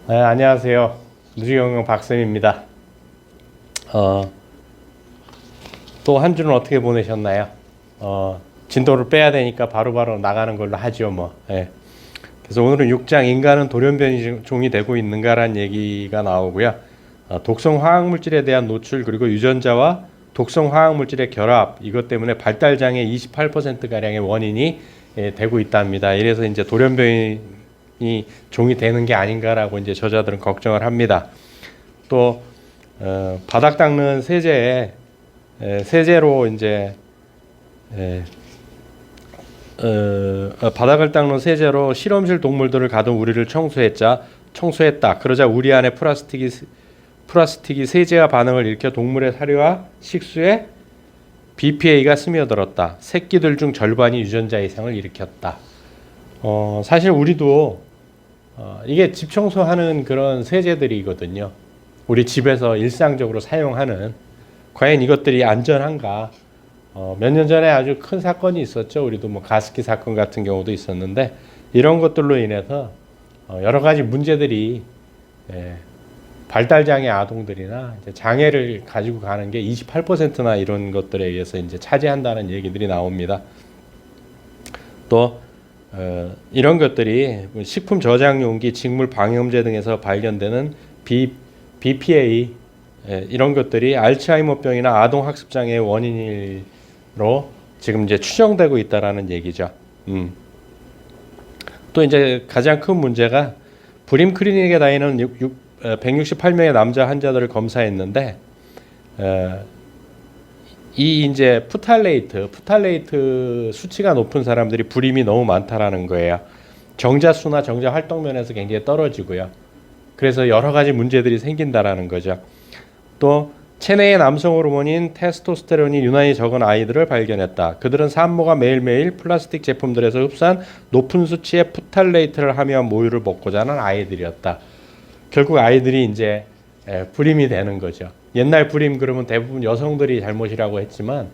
네, 안녕하세요. 누리경영 박쌤입니다. 또 한 주는 어떻게 보내셨나요? 진도를 빼야 되니까 바로바로 나가는 걸로 하죠, 뭐. 예. 그래서 오늘은 6장 인간은 돌연변이종이 되고 있는가라는 얘기가 나오고요. 독성 화학물질에 대한 노출 그리고 유전자와 독성 화학물질의 결합 이것 때문에 발달장애 28%가량의 원인이 되고 있답니다. 이래서 이제 돌연변이 종이 되는 게 아닌가라고 이제 저자들은 걱정을 합니다. 또 바닥 닦는 세제로 이제 바닥을 닦는 세제로 실험실 동물들을 가둔 우리를 청소했다. 그러자 우리 안에 플라스틱이 세제와 반응을 일으켜 동물의 사료와 식수에 BPA가 스며들었다. 새끼들 중 절반이 유전자 이상을 일으켰다. 사실 우리도 이게 집 청소하는 그런 세제들이거든요. 우리 집에서 일상적으로 사용하는 과연 이것들이 안전한가? 몇 년 전에 아주 큰 사건이 있었죠. 우리도 뭐 가습기 사건 같은 경우도 있었는데 이런 것들로 인해서 여러 가지 문제들이 발달장애 아동들이나 이제 장애를 가지고 가는 게 28%나 이런 것들에 의해서 이제 차지한다는 얘기들이 나옵니다. 또 이런 것들이 식품 저장 용기, 직물 방염제 등에서 발견되는 BPA 이런 것들이 알츠하이머병이나 아동 학습 장애의 원인으로 지금 이제 추정되고 있다라는 얘기죠. 또 이제 가장 큰 문제가 브림 클리닉에 다니는 168명의 남자 환자들을 검사했는데 이 이제 푸탈레이트 수치가 높은 사람들이 불임이 너무 많다라는 거예요. 정자수나 정자 활동면에서 굉장히 떨어지고요. 그래서 여러 가지 문제들이 생긴다라는 거죠. 또 체내의 남성 호르몬인 테스토스테론이 유난히 적은 아이들을 발견했다. 그들은 산모가 매일매일 플라스틱 제품들에서 흡수한 높은 수치의 푸탈레이트를 함유한 모유를 먹고 자란 아이들이었다. 결국 아이들이 이제 불임이 되는 거죠. 옛날 불임 그러면 대부분 여성들이 잘못이라고 했지만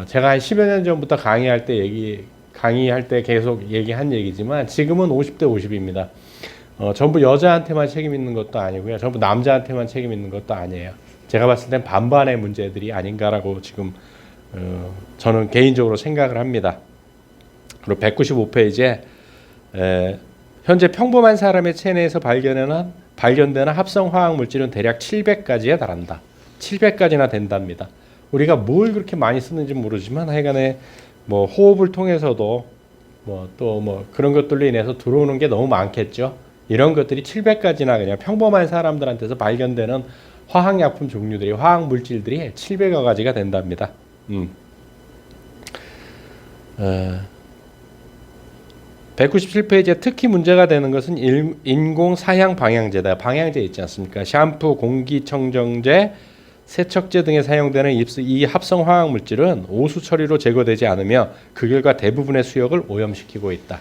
제가 한 10여 년 전부터 강의할 때 계속 얘기한 얘기지만 지금은 50대 50입니다. 전부 여자한테만 책임 있는 것도 아니고요. 전부 남자한테만 책임 있는 것도 아니에요. 제가 봤을 땐 반반의 문제들이 아닌가라고 지금 저는 개인적으로 생각을 합니다. 그리고 195페이지에 현재 평범한 사람의 체내에서 발견되는 합성 화학 물질은 대략 700가지에 달한다. 700가지나 된답니다. 우리가 뭘 그렇게 많이 쓰는지 모르지만 하여간에 뭐 호흡을 통해서도 또 그런 것들로 인해서 들어오는 게 너무 많겠죠. 이런 것들이 700가지나 그냥 평범한 사람들한테서 발견되는 화학약품 종류들이 화학 물질들이 700여 가지가 된답니다. 197페이지에 특히 문제가 되는 것은 인공 사향 방향제다. 방향제 있지 않습니까? 샴푸, 공기청정제, 세척제 등에 사용되는 이 합성 화학 물질은 오수 처리로 제거되지 않으며 그 결과 대부분의 수역을 오염시키고 있다.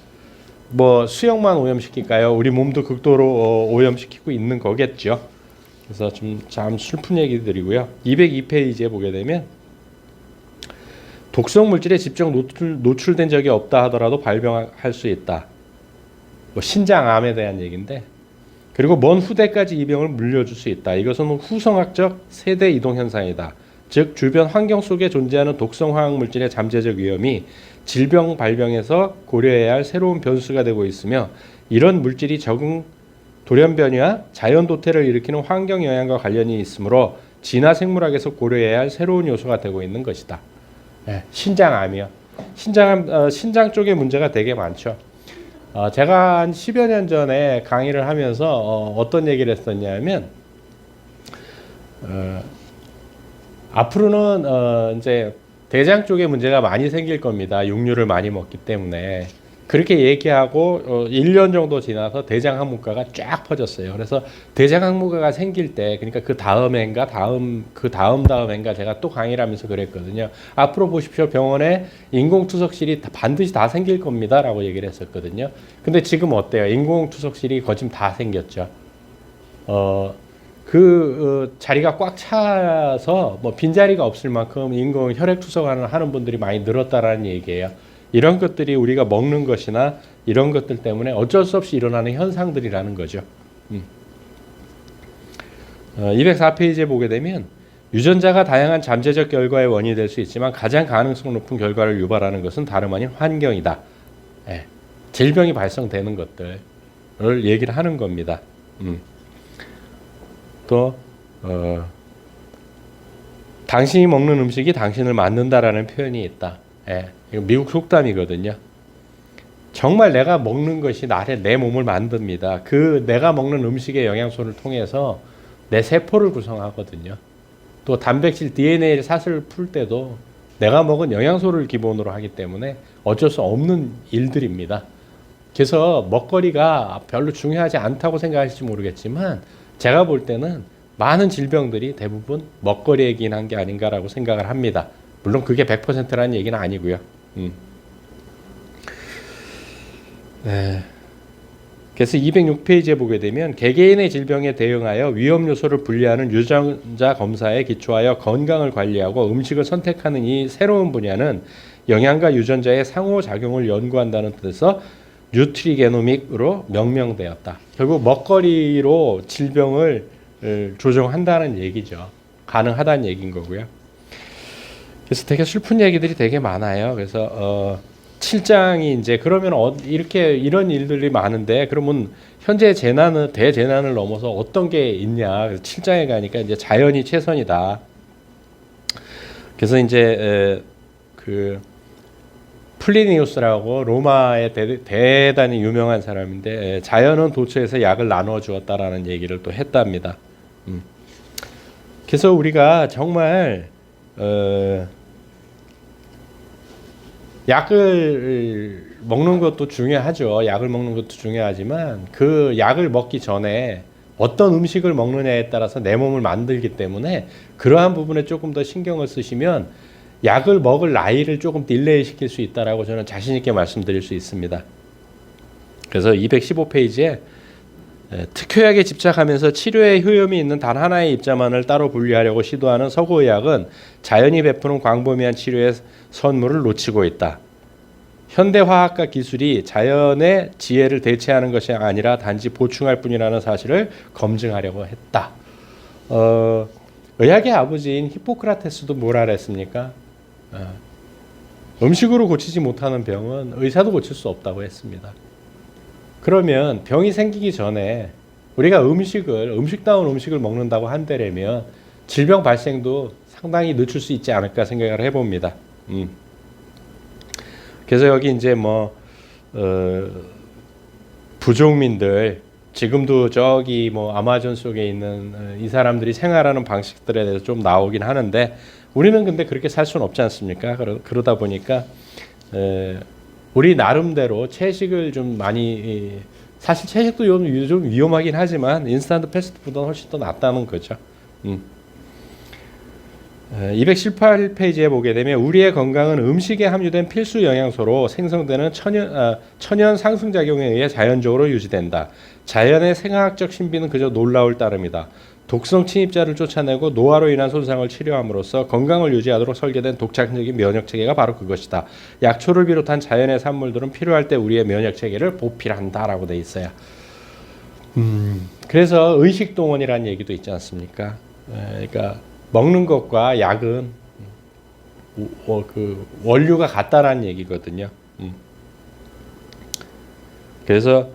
뭐 수역만 오염시킬까요? 우리 몸도 극도로 오염시키고 있는 거겠죠. 그래서 참 슬픈 얘기들이고요. 202페이지에 보게 되면 독성 물질에 직접 노출된 적이 없다 하더라도 발병할 수 있다. 뭐 신장암에 대한 얘기인데, 그리고 먼 후대까지 이 병을 물려줄 수 있다. 이것은 후성학적 세대 이동 현상이다. 즉 주변 환경 속에 존재하는 독성 화학 물질의 잠재적 위험이 질병 발병에서 고려해야 할 새로운 변수가 되고 있으며, 이런 물질이 적응 돌연변이와 자연 도태를 일으키는 환경 영향과 관련이 있으므로 진화 생물학에서 고려해야 할 새로운 요소가 되고 있는 것이다. 신장암이요. 신장 쪽에 문제가 되게 많죠. 제가 한 10여 년 전에 강의를 하면서 어떤 얘기를 했었냐면 앞으로는 이제 대장 쪽에 문제가 많이 생길 겁니다. 육류를 많이 먹기 때문에. 그렇게 얘기하고 1년 정도 지나서 대장 항문과가 쫙 퍼졌어요. 그래서 대장 항문과가 생길 때, 그러니까 그 다음 해인가 그 다음 해인가 제가 또 강의를 하면서 그랬거든요. 앞으로 보십시오. 병원에 인공투석실이 반드시 다 생길 겁니다. 라고 얘기를 했었거든요. 근데 지금 어때요? 인공투석실이 거의 다 생겼죠. 자리가 꽉 차서 뭐 빈자리가 없을 만큼 인공 혈액투석하는 하는 분들이 많이 늘었다라는 얘기예요. 이런 것들이 우리가 먹는 것이나 이런 것들 때문에 어쩔 수 없이 일어나는 현상들이라는 거죠. 204페이지에 보게 되면 유전자가 다양한 잠재적 결과의 원인이 될 수 있지만 가장 가능성 높은 결과를 유발하는 것은 다름 아닌 환경이다. 예, 질병이 발생되는 것들을 얘기를 하는 겁니다. 또 당신이 먹는 음식이 당신을 만든다라는 표현이 있다. 예, 이거 미국 속담이거든요. 정말 내가 먹는 것이 내 몸을 만듭니다. 그 내가 먹는 음식의 영양소를 통해서 내 세포를 구성하거든요. 또 단백질 DNA 사슬을 풀 때도 내가 먹은 영양소를 기본으로 하기 때문에 어쩔 수 없는 일들입니다. 그래서 먹거리가 별로 중요하지 않다고 생각하실지 모르겠지만 제가 볼 때는 많은 질병들이 대부분 먹거리이긴 한 게 아닌가라고 생각을 합니다. 물론 그게 100%라는 얘기는 아니고요. 네. 그래서 206페이지에 보게 되면 개개인의 질병에 대응하여 위험 요소를 분리하는 유전자 검사에 기초하여 건강을 관리하고 음식을 선택하는 이 새로운 분야는 영양과 유전자의 상호작용을 연구한다는 뜻에서 뉴트리게노믹으로 명명되었다. 결국 먹거리로 질병을 조정한다는 얘기죠. 가능하다는 얘기인 거고요. 그래서 되게 슬픈 얘기들이 되게 많아요. 그래서 7장이 이제 그러면 이렇게 이런 일들이 많은데 그러면 현재 재난은 대재난을 넘어서 어떤 게 있냐. 그래서 7장에 가니까 이제 자연이 최선이다. 그래서 이제 그 플리니우스라고 로마의 대단히 유명한 사람인데 자연은 도처에서 약을 나눠 주었다라는 얘기를 또 했답니다. 그래서 우리가 정말 약을 먹는 것도 중요하죠. 약을 먹는 것도 중요하지만 그 약을 먹기 전에 어떤 음식을 먹느냐에 따라서 내 몸을 만들기 때문에 그러한 부분에 조금 더 신경을 쓰시면 약을 먹을 나이를 조금 딜레이 시킬 수 있다라고 저는 자신 있게 말씀드릴 수 있습니다. 그래서 215페이지에 특효약에 집착하면서 치료에 효용이 있는 단 하나의 입자만을 따로 분리하려고 시도하는 서구의학은 자연이 베푸는 광범위한 치료의 선물을 놓치고 있다. 현대화학과 기술이 자연의 지혜를 대체하는 것이 아니라 단지 보충할 뿐이라는 사실을 검증하려고 했다. 의학의 아버지인 히포크라테스도 뭐라 그랬습니까? 음식으로 고치지 못하는 병은 의사도 고칠 수 없다고 했습니다. 그러면 병이 생기기 전에 우리가 음식다운 음식을 먹는다고 한다면 질병 발생도 상당히 늦출 수 있지 않을까 생각을 해봅니다. 그래서 여기 이제 부족민들 지금도 저기 아마존 속에 있는 이 사람들이 생활하는 방식들에 대해서 좀 나오긴 하는데 우리는 근데 그렇게 살 수는 없지 않습니까? 그러다 보니까 우리 나름대로 채식을 좀 많이 사실 채식도 좀 위험하긴 하지만 인스턴트 패스트푸드는 훨씬 더 낫다는 거죠. 218페이지에 보게 되면 우리의 건강은 음식에 함유된 필수 영양소로 생성되는 천연 상승작용에 의해 자연적으로 유지된다. 자연의 생화학적 신비는 그저 놀라울 따름이다. 독성 침입자를 쫓아내고 노화로 인한 손상을 치료함으로써 건강을 유지하도록 설계된 독창적인 면역체계가 바로 그것이다. 약초를 비롯한 자연의 산물들은 필요할 때 우리의 면역체계를 보필한다라고 돼 있어요. 그래서 의식동원이라는 얘기도 있지 않습니까? 그러니까 먹는 것과 약은 그 원료가 같다라는 얘기거든요. 그래서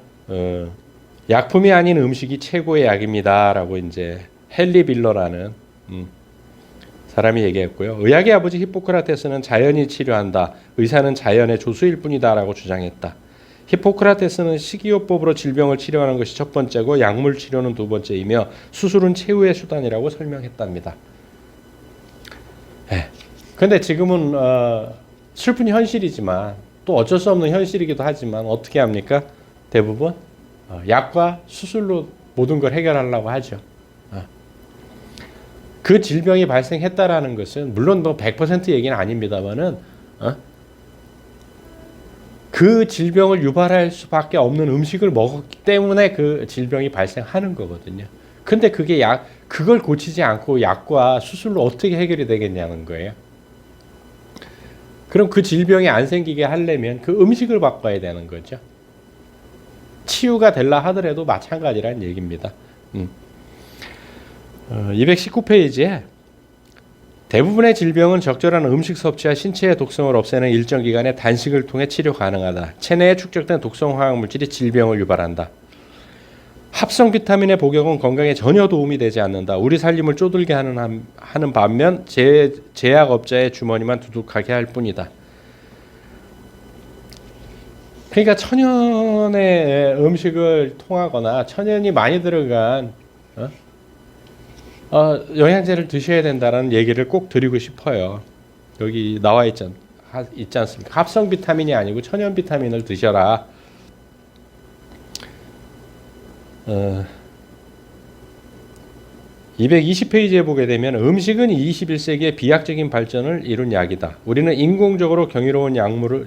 약품이 아닌 음식이 최고의 약입니다라고 이제 헨리 빌러라는 사람이 얘기했고요. 의학의 아버지 히포크라테스는 자연이 치료한다. 의사는 자연의 조수일 뿐이다라고 주장했다. 히포크라테스는 식이요법으로 질병을 치료하는 것이 첫 번째고 약물 치료는 두 번째이며 수술은 최후의 수단이라고 설명했답니다. 근데 지금은 슬픈 현실이지만 또 어쩔 수 없는 현실이기도 하지만 어떻게 합니까? 대부분 약과 수술로 모든 걸 해결하려고 하죠. 그 질병이 발생했다라는 것은 물론 100% 얘기는 아닙니다만은 그 질병을 유발할 수밖에 없는 음식을 먹었기 때문에 그 질병이 발생하는 거거든요. 근데 그걸 고치지 않고 약과 수술로 어떻게 해결이 되겠냐는 거예요. 그럼 그 질병이 안 생기게 하려면 그 음식을 바꿔야 되는 거죠. 치유가 될라 하더라도 마찬가지라는 얘기입니다. 219페이지에 대부분의 질병은 적절한 음식 섭취와 신체의 독성을 없애는 일정 기간의 단식을 통해 치료 가능하다. 체내에 축적된 독성 화학 물질이 질병을 유발한다. 합성 비타민의 복용은 건강에 전혀 도움이 되지 않는다. 우리 살림을 쪼들게 하는 반면 제약업자의 주머니만 두둑하게 할 뿐이다. 그러니까 천연의 음식을 통하거나 천연이 많이 들어간 영양제를 드셔야 된다는 얘기를 꼭 드리고 싶어요. 여기 나와 있지 않습니까? 합성 비타민이 아니고 천연 비타민을 드셔라. 220페이지에 보게 되면 음식은 21세기의 비약적인 발전을 이룬 약이다. 우리는 인공적으로 경이로운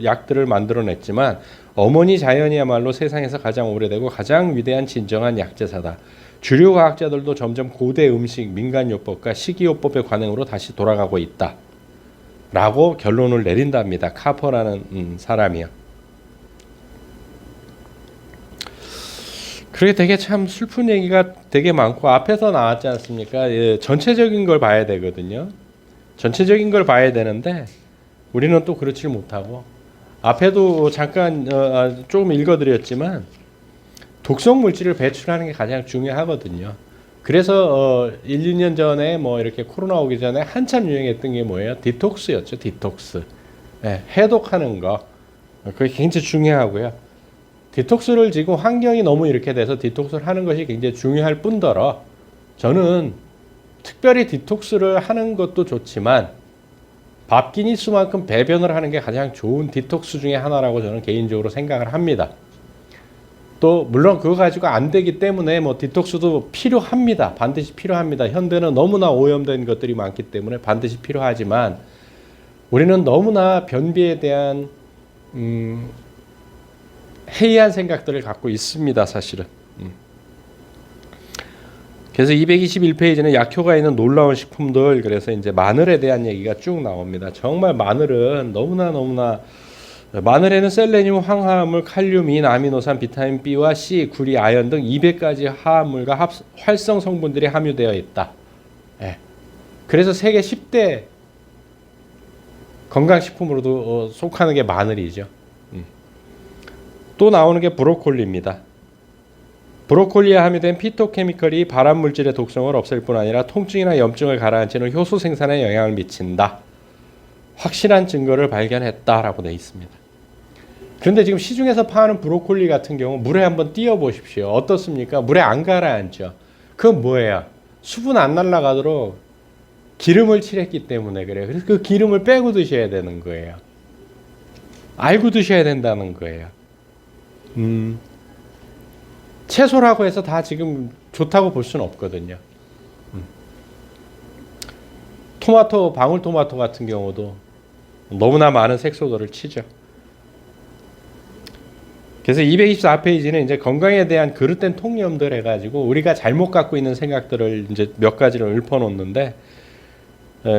약들을 만들어냈지만 어머니 자연이야말로 세상에서 가장 오래되고 가장 위대한 진정한 약제사다. 주류 과학자들도 점점 고대 음식, 민간요법과 식이요법의 관행으로 다시 돌아가고 있다. 라고 결론을 내린답니다. 카퍼라는 사람이요. 그게 되게 참 슬픈 얘기가 되게 많고 앞에서 나왔지 않습니까? 전체적인 걸 봐야 되거든요. 전체적인 걸 봐야 되는데 우리는 또 그렇지 못하고 앞에도 잠깐 조금 읽어드렸지만 독성 물질을 배출하는 게 가장 중요하거든요. 그래서 1, 2년 전에 뭐 이렇게 코로나 오기 전에 한참 유행했던 게 뭐예요? 디톡스였죠. 디톡스. 해독하는 거. 그게 굉장히 중요하고요. 디톡스를 지금 환경이 너무 이렇게 돼서 디톡스를 하는 것이 굉장히 중요할 뿐더러 저는 특별히 디톡스를 하는 것도 좋지만 밥기니수만큼 배변을 하는 게 가장 좋은 디톡스 중에 하나라고 저는 개인적으로 생각을 합니다. 또 물론 그거 가지고 안 되기 때문에 뭐 디톡스도 필요합니다. 반드시 필요합니다. 현대는 너무나 오염된 것들이 많기 때문에 반드시 필요하지만 우리는 너무나 변비에 대한 해이한 생각들을 갖고 있습니다. 사실은. 그래서 221페이지는 약효가 있는 놀라운 식품들, 그래서 이제 마늘에 대한 얘기가 쭉 나옵니다. 정말 마늘은 너무나 마늘에는 셀레늄, 황화합물, 칼륨, 인, 아미노산, 비타민 B와 C, 구리, 아연 등 200가지 화합물과 활성 성분들이 함유되어 있다. 그래서 세계 10대 건강식품으로도 속하는 게 마늘이죠. 또 나오는 게 브로콜리입니다. 브로콜리에 함유된 피토케미컬이 발암물질의 독성을 없앨 뿐 아니라 통증이나 염증을 가라앉히는 효소 생산에 영향을 미친다. 확실한 증거를 발견했다라고 되어 있습니다. 그런데 지금 시중에서 파는 브로콜리 같은 경우 물에 한번 띄워 보십시오. 어떻습니까? 물에 안 가라앉죠. 그건 뭐예요? 수분 안 날아가도록 기름을 칠했기 때문에 그래요. 그래서 그 기름을 빼고 드셔야 되는 거예요. 알고 드셔야 된다는 거예요. 채소라고 해서 다 지금 좋다고 볼 수는 없거든요. 토마토, 방울토마토 같은 경우도 너무나 많은 색소들을 치죠. 그래서 224페이지는 이제 건강에 대한 그릇된 통념들 해가지고 우리가 잘못 갖고 있는 생각들을 이제 몇 가지를 읊어놓는데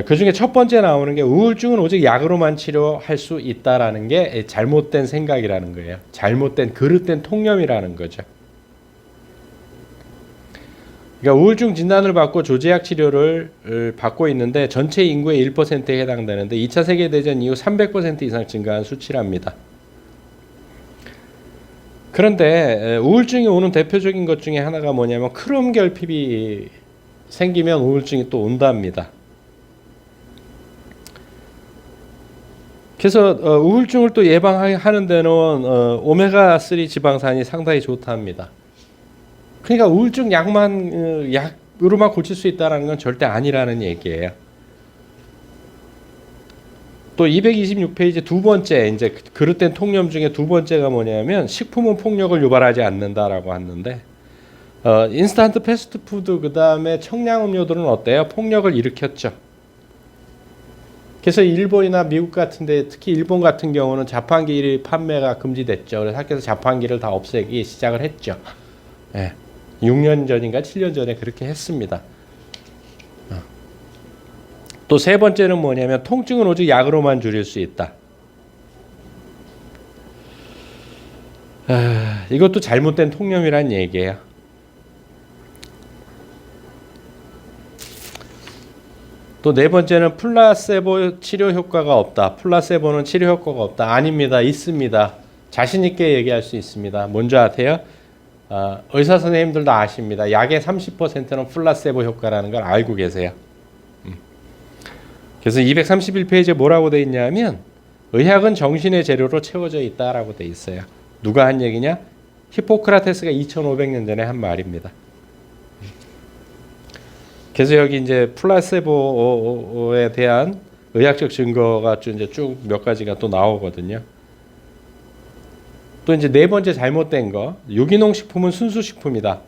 그 중에 첫 번째 나오는 게 우울증은 오직 약으로만 치료할 수 있다라는 게 잘못된 생각이라는 거예요. 잘못된 그릇된 통념이라는 거죠. 그러니까 우울증 진단을 받고 조제약 치료를 받고 있는데 전체 인구의 1%에 해당되는데 2차 세계대전 이후 300% 이상 증가한 수치랍니다. 그런데 우울증이 오는 대표적인 것 중에 하나가 뭐냐면 크롬 결핍이 생기면 우울증이 또 온답니다. 그래서 우울증을 또 예방하는 데는 오메가3 지방산이 상당히 좋답니다. 그러니까 우울증 약으로만 고칠 수 있다는 건 절대 아니라는 얘기예요. 또 226페이지 두 번째 이제 그릇된 통념 중에 두 번째가 뭐냐면 식품은 폭력을 유발하지 않는다라고 하는데 인스턴트 패스트푸드 그다음에 청량음료들은 어때요? 폭력을 일으켰죠. 그래서 일본이나 미국 같은데 특히 일본 같은 경우는 자판기 판매가 금지됐죠. 그래서 학교에서 자판기를 다 없애기 시작을 했죠. 6년 전인가 7년 전에 그렇게 했습니다. 또 세 번째는 뭐냐면 통증은 오직 약으로만 줄일 수 있다. 이것도 잘못된 통념이란 얘기예요. 또 네 번째는 플라세보 치료 효과가 없다. 플라세보는 치료 효과가 없다. 아닙니다. 있습니다. 자신 있게 얘기할 수 있습니다. 뭔지 아세요? 의사 선생님들도 아십니다. 약의 30%는 플라세보 효과라는 걸 알고 계세요. 그래서 231페이지에 뭐라고 돼 있냐면 의학은 정신의 재료로 채워져 있다라고 돼 있어요. 누가 한 얘기냐? 히포크라테스가 2500년 전에 한 말입니다. 그래서 여기 이제 플라세보에 대한 의학적 증거가 이제 쭉 몇 가지가 또 나오거든요. 또 이제 네 번째 잘못된 거, 유기농 식품은 순수 식품이다.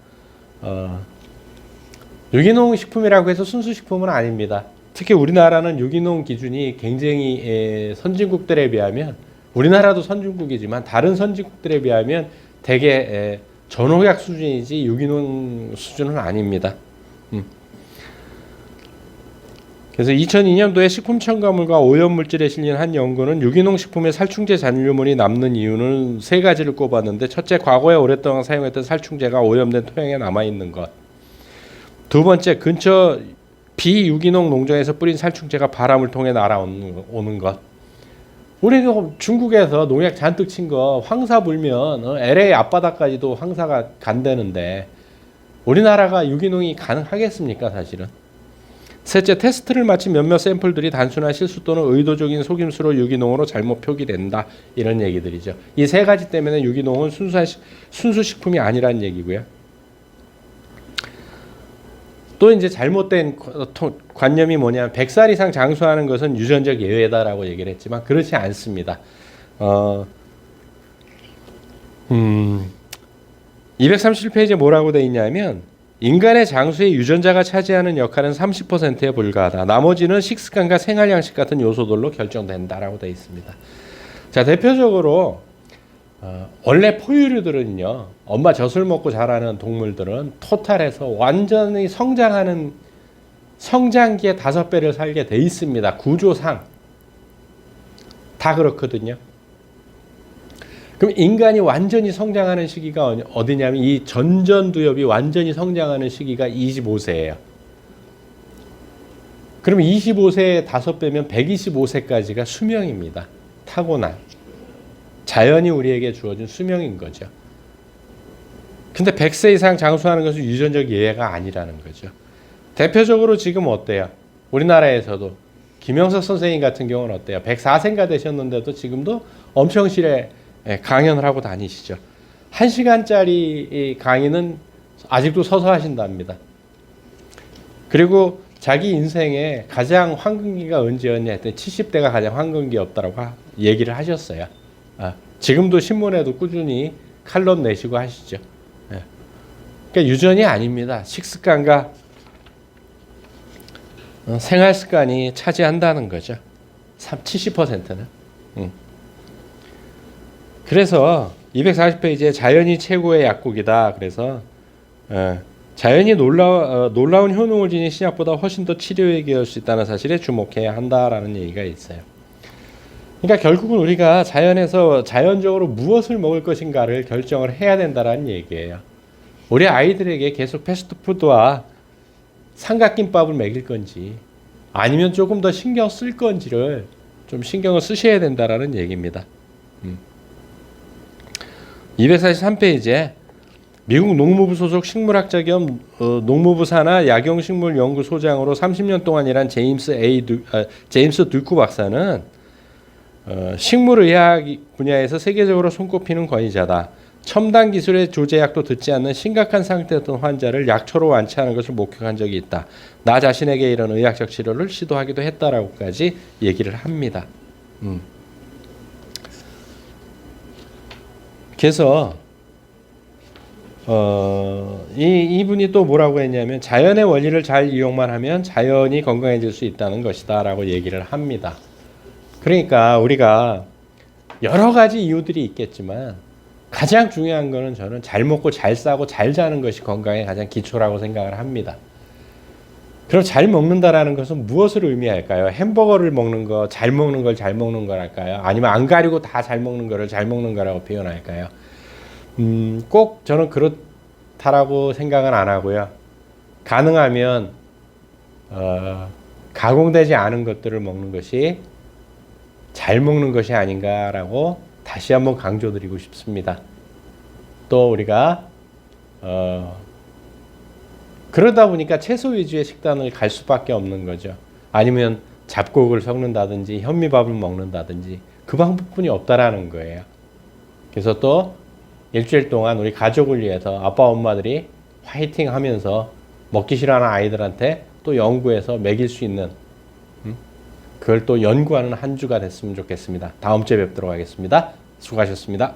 유기농 식품이라고 해서 순수 식품은 아닙니다. 특히 우리나라는 유기농 기준이 굉장히 선진국들에 비하면, 우리나라도 선진국이지만 다른 선진국들에 비하면 되게 전호약 수준이지 유기농 수준은 아닙니다. 그래서 2002년도에 식품 첨가물과 오염물질에 실린 한 연구는 유기농 식품에 살충제 잔류물이 남는 이유는 세 가지를 꼽았는데, 첫째, 과거에 오랫동안 사용했던 살충제가 오염된 토양에 남아있는 것. 두 번째, 근처 비유기농 농장에서 뿌린 살충제가 바람을 통해 날아오는 것. 우리 중국에서 농약 잔뜩 친 거 황사 불면 LA 앞바다까지도 황사가 간다는데 우리나라가 유기농이 가능하겠습니까, 사실은? 셋째, 테스트를 마친 몇몇 샘플들이 단순한 실수 또는 의도적인 속임수로 유기농으로 잘못 표기된다. 이런 얘기들이죠. 이 세 가지 때문에 유기농은 순수 식품이 아니라는 얘기고요. 또 이제 잘못된 관념이 뭐냐면 100살 이상 장수하는 것은 유전적 예외다라고 얘기를 했지만 그렇지 않습니다. 237페이지에 뭐라고 돼 있냐면 인간의 장수의 유전자가 차지하는 역할은 30%에 불과하다. 나머지는 식습관과 생활 양식 같은 요소들로 결정된다라고 돼 있습니다. 자, 대표적으로 원래 포유류들은요, 엄마 젖을 먹고 자라는 동물들은 토탈에서 완전히 성장하는 성장기에 5배를 살게 돼 있습니다. 구조상 다 그렇거든요. 그럼 인간이 완전히 성장하는 시기가 어디냐면 이 전전두엽이 완전히 성장하는 시기가 25세예요. 그러면 25세에 5배면 125세까지가 수명입니다. 타고난. 자연이 우리에게 주어진 수명인 거죠. 근데 100세 이상 장수하는 것은 유전적 예외가 아니라는 거죠. 대표적으로 지금 어때요? 우리나라에서도 김영석 선생님 같은 경우는 어때요? 104세인가 되셨는데도 지금도 엄청 실에 강연을 하고 다니시죠. 1시간짜리 강의는 아직도 서서 하신답니다. 그리고 자기 인생에 가장 황금기가 언제였냐 했더니 70대가 가장 황금기였다고 얘기를 하셨어요. 지금도 신문에도 꾸준히 칼럼 내시고 하시죠. 그러니까 유전이 아닙니다. 식습관과 생활 습관이 차지한다는 거죠. 70%는. 그래서 240페이지에 자연이 최고의 약국이다. 그래서 자연이 놀라운 효능을 지닌 신약보다 훨씬 더 치료에 기여할 수 있다는 사실에 주목해야 한다라는 얘기가 있어요. 그러니까 결국은 우리가 자연에서 자연적으로 무엇을 먹을 것인가를 결정을 해야 된다라는 얘기예요. 우리 아이들에게 계속 패스트푸드와 삼각김밥을 먹일 건지 아니면 조금 더 신경 쓸 건지를 좀 신경을 쓰셔야 된다라는 얘기입니다. 243페이지에 미국 농무부 소속 식물학자 겸 농무부 산하 약용식물연구소장으로 30년 동안 일한 제임스 듀쿠 박사는 식물의학 분야에서 세계적으로 손꼽히는 권위자다. 첨단 기술의 조제약도 듣지 않는 심각한 상태였던 환자를 약초로 완치하는 것을 목격한 적이 있다. 나 자신에게 이런 의학적 치료를 시도하기도 했다라고까지 얘기를 합니다. 그래서 이분이 또 뭐라고 했냐면 자연의 원리를 잘 이용만 하면 자연이 건강해질 수 있다는 것이다 라고 얘기를 합니다. 그러니까 우리가 여러 가지 이유들이 있겠지만 가장 중요한 거는 저는 잘 먹고 잘 싸고 잘 자는 것이 건강의 가장 기초라고 생각을 합니다. 그럼 잘 먹는다라는 것은 무엇을 의미할까요? 햄버거를 먹는 거, 잘 먹는 걸 잘 먹는 거랄까요? 아니면 안 가리고 다 잘 먹는 거를 잘 먹는 거라고 표현할까요? 꼭 저는 그렇다라고 생각은 안 하고요. 가능하면 가공되지 않은 것들을 먹는 것이 잘 먹는 것이 아닌가라고 다시 한번 강조드리고 싶습니다. 또 우리가 그러다 보니까 채소 위주의 식단을 갈 수밖에 없는 거죠. 아니면 잡곡을 섞는다든지 현미밥을 먹는다든지 그 방법뿐이 없다라는 거예요. 그래서 또 일주일 동안 우리 가족을 위해서 아빠 엄마들이 화이팅 하면서 먹기 싫어하는 아이들한테 또 연구해서 먹일 수 있는 그걸 또 연구하는 한 주가 됐으면 좋겠습니다. 다음 주에 뵙도록 하겠습니다. 수고하셨습니다.